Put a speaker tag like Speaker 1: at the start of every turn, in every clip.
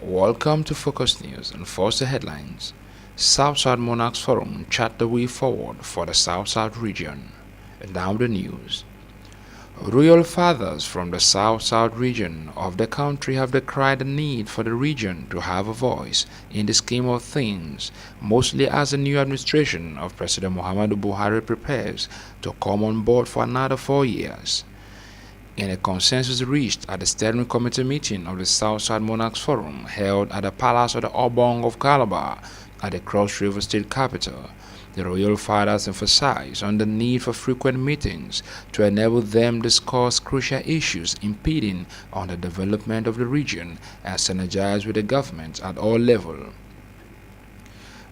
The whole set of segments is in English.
Speaker 1: Welcome to Focus News, and first the headlines. South-South Monarchs Forum chart the way forward for the South-South region. And now the news. Royal fathers from the South-South region of the country have decried the need for the region to have a voice in the scheme of things, mostly as the new administration of President Muhammadu Buhari prepares to come on board for another 4 years. In a consensus reached at the steering committee meeting of the South-South Monarchs Forum held at the Palace of the Obong of Calabar at the Cross River State Capital, the Royal Fathers emphasized on the need for frequent meetings to enable them discuss crucial issues impeding on the development of the region and synergize with the government at all levels.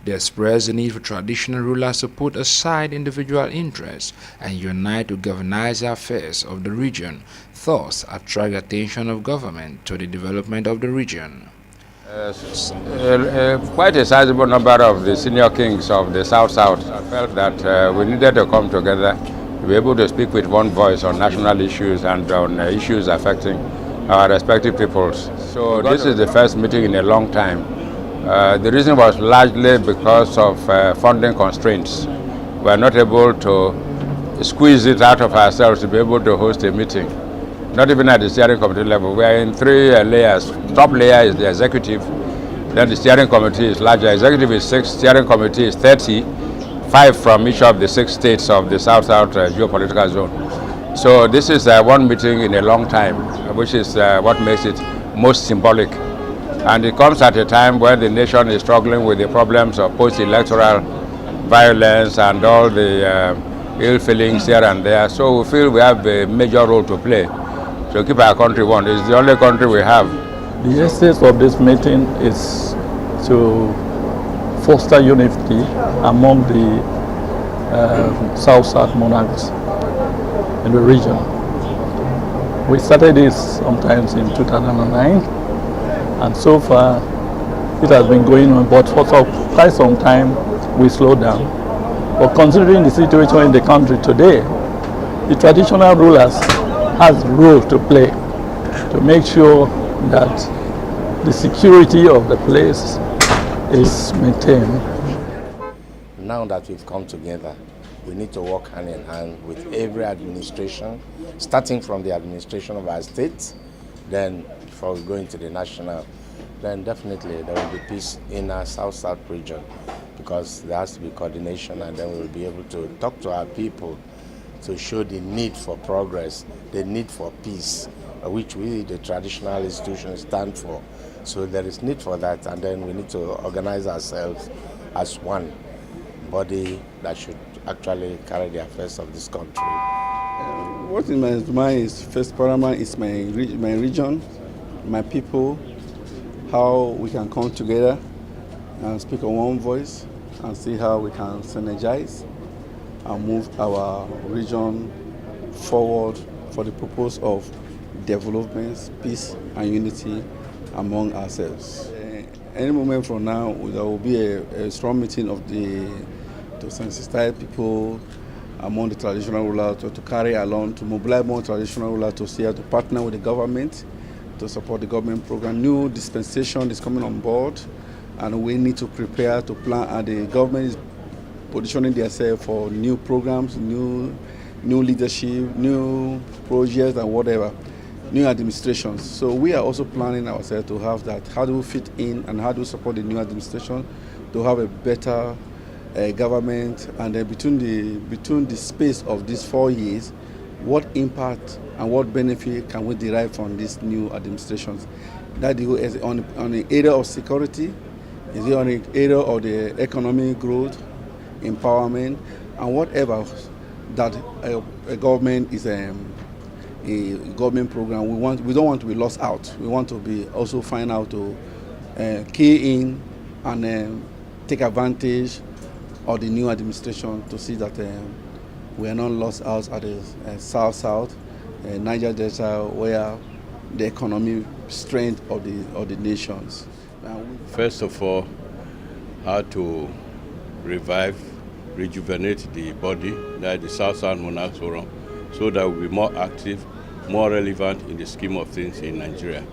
Speaker 1: They expressed the need for traditional rulers to put aside individual interests and unite to galvanize the affairs of the region, thus attract the attention of government to the development of the region.
Speaker 2: Quite a sizable number of the senior kings of the South-South felt that we needed to come together to be able to speak with one voice on national issues and on issues affecting our respective peoples. So this is the first meeting in a long time. The reason was largely because of funding constraints. We are not able to squeeze it out of ourselves to be able to host a meeting. Not even at the steering committee level. We are in 3 layers. Top layer is the executive, then the steering committee is larger. Executive is 6, steering committee is 30, 5 from each of the 6 states of the South-South geopolitical zone. So this is one meeting in a long time, which is what makes it most symbolic. And it comes at a time when the nation is struggling with the problems of post-electoral violence and all the ill feelings here and there. So we feel we have a major role to play to keep our country one. It's the only country we have.
Speaker 3: The essence of this meeting is to foster unity among the South-South monarchs in the region. We started this sometimes in 2009. And so far, it has been going on, but for quite some time, we slowed down. But considering the situation in the country today, the traditional rulers has a role to play to make sure that the security of the place is maintained.
Speaker 4: Now that we've come together, we need to work hand in hand with every administration, starting from the administration of our state, then before we go into the national, then definitely there will be peace in our South-South region, because there has to be coordination, and then we will be able to talk to our people to show the need for progress, the need for peace, which we, the traditional institutions, stand for. So there is need for that, and then we need to organize ourselves as one body that should actually carry the affairs of this country.
Speaker 5: What in my mind is first paramount is my region, my people, how we can come together and speak on one voice and see how we can synergize and move our region forward for the purpose of development, peace and unity among ourselves. Any moment from now, there will be a strong meeting to sensitize people among the traditional rulers to carry along, to mobilize more traditional rulers to see how to partner with the government to support the government program. New dispensation is coming on board, and we need to prepare to plan, and the government is positioning themselves for new programs, new leadership, new projects and whatever, new administrations. So we are also planning ourselves to have that. How do we fit in and how do we support the new administration to have a better government, and then between the space of these 4 years, what impact and what benefit can we derive from these new administrations? That is on the area of security, is it on the area of the economic growth, empowerment, and whatever that a government is a government program. We don't want to be lost out. We want to be also find out to key in and take advantage of the new administration to see that we are not lost out at the South-South, Niger Delta, where the economic strength of the nations.
Speaker 6: First of all, how to rejuvenate the body, that the South-South Monarchs Forum, so that we'll be more active, more relevant in the scheme of things in Nigeria.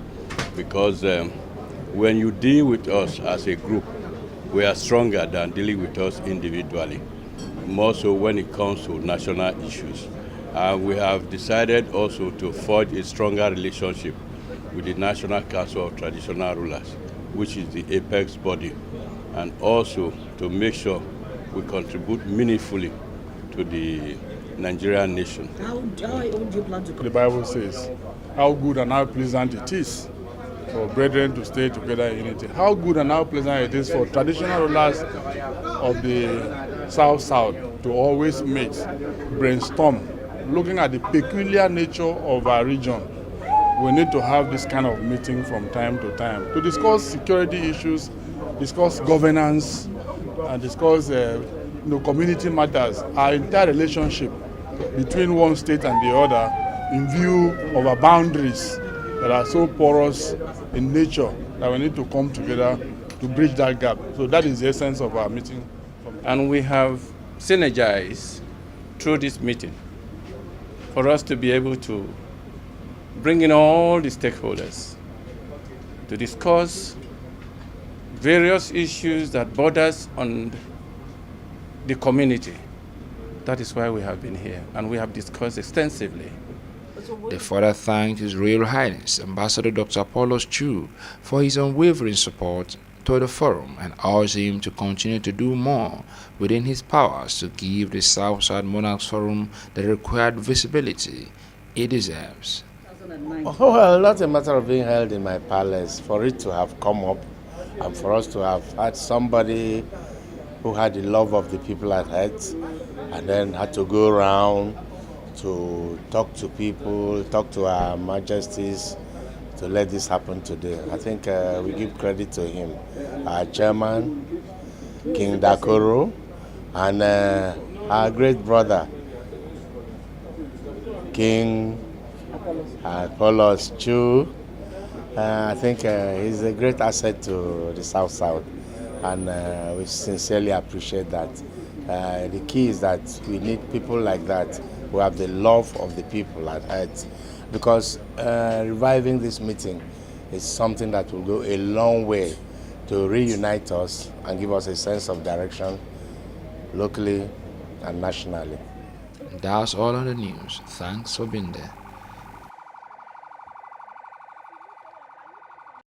Speaker 6: Because when you deal with us as a group, we are stronger than dealing with us individually, more so when it comes to national issues. And we have decided also to forge a stronger relationship with the National Council of Traditional Rulers, which is the apex body, and also to make sure we contribute meaningfully to the Nigerian nation.
Speaker 7: How do you plan to?
Speaker 8: The Bible says how good and how pleasant it is for brethren to stay together in unity. How good and how pleasant it is for traditional rulers of the South to always meet, brainstorm, looking at the peculiar nature of our region. We need to have this kind of meeting from time to time to discuss security issues, discuss governance, and discuss community matters, our entire relationship between one state and the other in view of our boundaries that are so porous in nature that we need to come together to bridge that gap. So that is the essence of our meeting.
Speaker 9: And we have synergized through this meeting for us to be able to bring in all the stakeholders to discuss various issues that borders on the community. That is why we have been here, and we have discussed extensively.
Speaker 1: They further thanked His Royal Highness Ambassador Dr. Apollos Chu for his unwavering support to the forum and urged him to continue to do more within his powers to give the South-South Monarchs Forum the required visibility it deserves.
Speaker 4: Oh, well, not a matter of being held in my palace. For it to have come up and for us to have had somebody who had the love of the people at heart and then had to go around to talk to people, talk to our majesties to let this happen today. I think we give credit to him, our chairman, King Dakoro, and our great brother, King Apollos Chu. I think he's a great asset to the South-South, and we sincerely appreciate that. The key is that we need people like that who have the love of the people at heart, because reviving this meeting is something that will go a long way to reunite us and give us a sense of direction locally and nationally.
Speaker 1: That's all on the news. Thanks for being there.